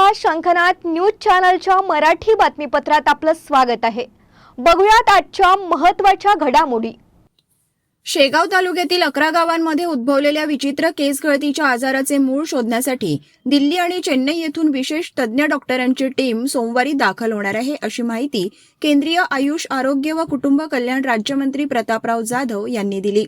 नमस्कार, शंखनाद न्यूज चॅनलच्या मराठी बातमीपत्रात आपलं स्वागत आहे। बघूयात आजच्या महत्त्वाच्या घडामोडी। शेगाव तालुक्यातील 11 गावांमध्ये उद्भवलेल्या विचित्र केस गळतीच्या आजाराचे मूळ शोधण्यासाठी दिल्ली आणि चेन्नई येथून विशेष तज्ज्ञ डॉक्टरांची टीम सोमवारी दाखल होणार आहे, अशी माहिती केंद्रीय आयुष, आरोग्य व कुटुंब कल्याण राज्यमंत्री प्रतापराव जाधव यांनी दिली।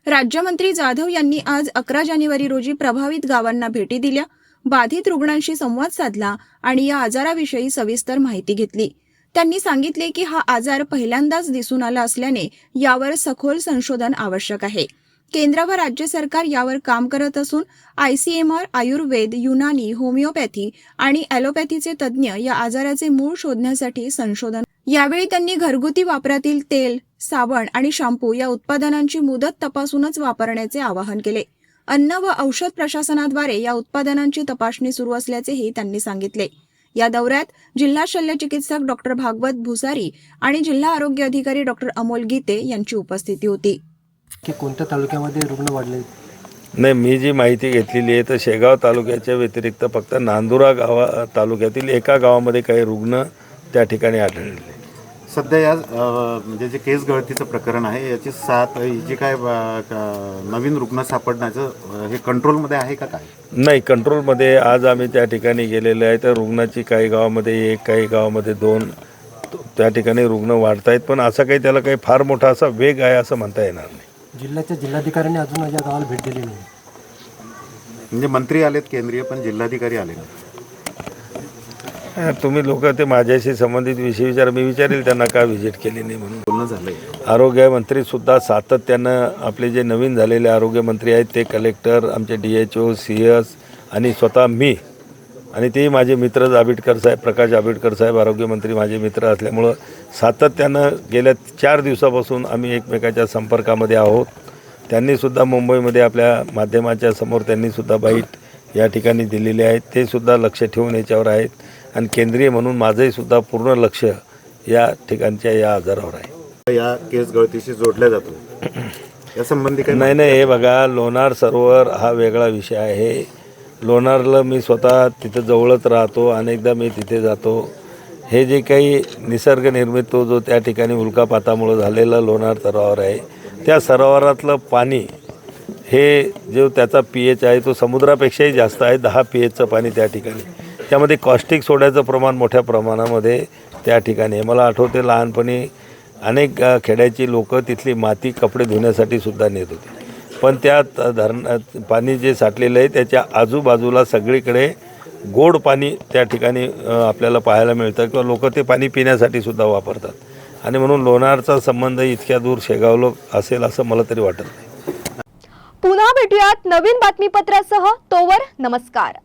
राज्यमंत्री जाधव यांनी आज 11 जानेवारी रोजी प्रभावित गावांना भेटी दिल्या, बाधित रुग्णांशी संवाद साधला आणि या आजाराविषयी सविस्तर माहिती घेतली। त्यांनी सांगितले की हा आजार पहिल्यांदाच दिसून आला असल्याने यावर सखोल संशोधन आवश्यक आहे। केंद्र व राज्य सरकार यावर काम करत असून ICMR, आयुर्वेद, युनानी, होमिओपॅथी आणि ॲलोपॅथीचे तज्ज्ञ या आजाराचे मूळ शोधण्यासाठी संशोधन। यावेळी त्यांनी घरगुती वापरातील तेल, साबण आणि शॅम्पू या उत्पादनांची मुदत तपासूनच वापरण्याचे आवाहन केले। अन्न व औषध प्रशासनाद्वारे या उत्पादनांची तपासणी सुरू असल्याचेही त्यांनी सांगितले। या दौऱ्यात जिल्हा शल्यचिकित्सक डॉक्टर भागवत भुसारी आणि जिल्हा आरोग्य अधिकारी डॉक्टर अमोल गीते यांची उपस्थिती होती। की कोणत्या तालुक्यामध्ये रुग्ण वाढले? नाही, मी जी माहिती घेतलेली आहे तर शेगाव तालुक्याच्या व्यतिरिक्त फक्त नांदुरा तालुक्यातील एका गावामध्ये काही रुग्ण त्या ठिकाणी आढळले। सध्या या म्हणजे जे केस गळतीचं प्रकरण आहे याची जे काय नवीन रुग्ण सापडण्याचं हे कंट्रोलमध्ये आहे का काय? नाही, कंट्रोलमध्ये आज आम्ही त्या ठिकाणी गेलेलो आहे तर रुग्णाची काही गावामध्ये 1, काही गावामध्ये 2 त्या ठिकाणी रुग्ण वाढत आहेत, पण असं काही त्याला काही फार मोठा असा वेग आहे असं म्हणता येणार नाही। जिल्ह्याच्या जिल्हाधिकाऱ्यांनी अजून या गावाला भेट दिली नाही, म्हणजे मंत्री आलेत केंद्रीय पण जिल्हाधिकारी आले नाही। तुम्ही लोक ते माझ्याशी संबंधित विषय विचार, मी विचारेल त्यांना का व्हिजिट केली नाही म्हणून। बोलणं झालंय। आरोग्यमंत्रीसुद्धा सातत्यानं आपले जे नवीन झालेले आरोग्यमंत्री आहेत ते कलेक्टर, आमचे DHO, CS आणि स्वतः मी आणि तेही माझे मित्र आबिटकर साहेब, प्रकाश आबिटकर साहेब आरोग्यमंत्री माझे मित्र असल्यामुळं सातत्यानं गेल्या 4 दिवसापासून आम्ही एकमेकाच्या संपर्कामध्ये आहोत। त्यांनीसुद्धा मुंबईमध्ये आपल्या माध्यमाच्या समोर त्यांनीसुद्धा बाईट या ठिकाणी दिलेली आहे, ते सुद्धा लक्ष ठेवून याच्यावर आहेत आणि केंद्रीय म्हणून माझंही सुद्धा पूर्ण लक्ष या ठिकाणच्या या आजारावर आहे। या केस गळतीशी जोडल्या जातो या संबंधी काही नाही, हे बघा, लोणार सरोवर हा वेगळा विषय आहे। लोणारला मी स्वतः तिथं जवळच राहतो, अनेकदा मी तिथे जातो। हे जे काही निसर्ग निर्मित तो जो त्या ठिकाणी उल्कापातामुळे झालेला लोणार सरोवर आहे, त्या सरोवरातलं पाणी हे जो त्याचा pH आहे तो समुद्रापेक्षाही जास्त आहे, 10 pHचं पाणी त्या ठिकाणी। त्यामध्ये कॉस्टिक सोड्याचं प्रमाण मोठ्या प्रमाणामध्ये त्या ठिकाणी आहे। मला आठवते लहानपणी अनेक खेड्याची लोकं तिथली माती कपडे धुण्यासाठी सुद्धा नेत होती, पण त्यात पाणी जे साठलेलं आहे त्याच्या आजूबाजूला सगळीकडे गोड पाणी त्या ठिकाणी आपल्याला पाहायला मिळतं किंवा लोक ते पाणी पिण्यासाठी सुद्धा वापरतात आणि म्हणून लोणारचा संबंध इतक्या दूर शेगावला असेल असं मला तरी वाटत नाही। पुन्हा भेटूयात नवीन बातमीपत्रासह, तोवर नमस्कार।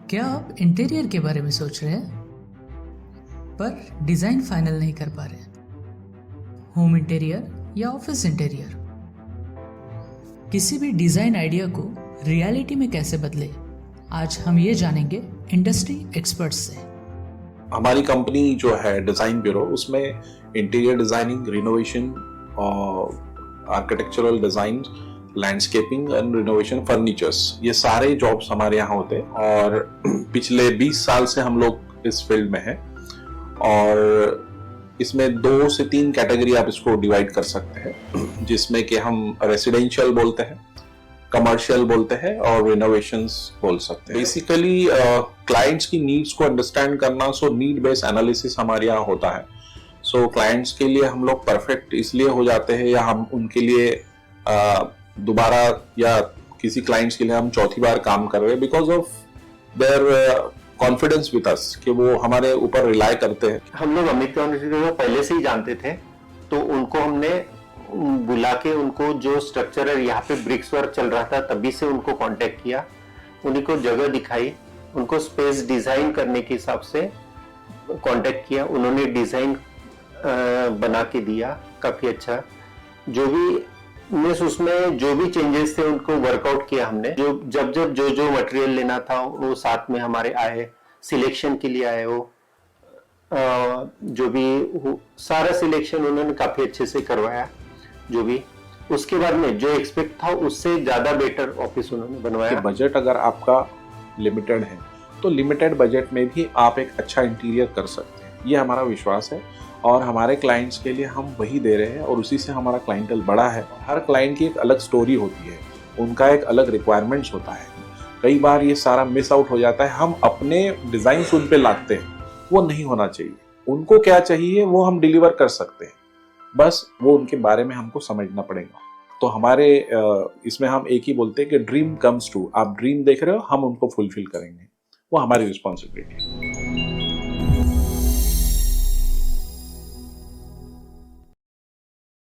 क्या आप इंटीरियर के बारे में सोच रहे हैं पर डिज़ाइन फाइनल नहीं कर पा रहे? होम इंटीरियर या ऑफिस इंटीरियर, किसी भी डिज़ाइन आइडिया को रियलिटी में कैसे बदले, आज हम ये जानेंगे इंडस्ट्री एक्सपर्ट्स से। हमारी कंपनी जो है डिज़ाइन ब्यूरो, उसमें interior designing, renovation, architectural design, landscaping end renovation, furnitures, ये सारे जॉब्स हमारे यहाँ होते हैं और पिछले 20 साल से हम लोग इस फील्ड में हैं और इसमें 2 से 3 कैटेगरी आप इसको डिवाइड कर सकते हैं, जिसमें कि हम रेसिडेंशियल बोलते हैं, कमर्शियल बोलते हैं और रिनोवेशंस बोल सकते हैं। बेसिकली क्लाइंट्स की नीड्स को अंडरस्टैंड करना, सो नीड बेस्ड एनालिसिस हमारे यहाँ होता है। सो क्लाइंट्स के लिए हम लोग परफेक्ट इसलिए हो जाते हैं या हम उनके लिए दोबारा या किसी क्लाइंट्स के लिए हम चौथी बार काम कर रहे हैं because of their confidence with us, कि वो हमारे ऊपर रिलाई करते हैं। हम लोग अमित को पहले से ही जानते थे, तो उनको हमने बुला के उनको जो स्ट्रक्चर है यहाँ पे ब्रिक्स वर्क चल रहा था तभी से उनको कांटेक्ट किया, उन्हीं को जगह दिखाई, उनको स्पेस डिजाइन करने के हिसाब से कांटेक्ट किया, उन्होंने डिजाइन बना के दिया काफी अच्छा। जो भी उसमें जो भी चेंजेस थे उनको वर्कआउट किया हमने, जब जो मटेरियल लेना था वो साथ में हमारे आए, सिलेक्शन के लिए आए, वो जो भी सारा सिलेक्शन उन्होंने काफी अच्छे से करवाया। जो भी, उसके बाद में जो एक्सपेक्ट था उससे ज्यादा बेटर ऑफिस उन्होंने बनवाया। बजट अगर आपका लिमिटेड है तो लिमिटेड बजट में भी आप एक अच्छा इंटीरियर कर सकते हैं, ये हमारा विश्वास है। और हमारे क्लाइंट्स के लिए हम वही दे रहे हैं और उसी से हमारा क्लाइंटल बड़ा है। हर क्लाइंट की एक अलग स्टोरी होती है, उनका एक अलग रिक्वायरमेंट्स होता है। कई बार ये सारा मिस आउट हो जाता है, हम अपने डिज़ाइन उन पे लाते हैं, वो नहीं होना चाहिए। उनको क्या चाहिए वो हम डिलीवर कर सकते हैं, बस वो उनके बारे में हमको समझना पड़ेगा। तो हमारे इसमें हम एक ही बोलते हैं कि ड्रीम कम्स ट्रू। आप ड्रीम देख रहे हो, हम उनको फुलफिल करेंगे, वो हमारी रिस्पॉन्सिबिलिटी है।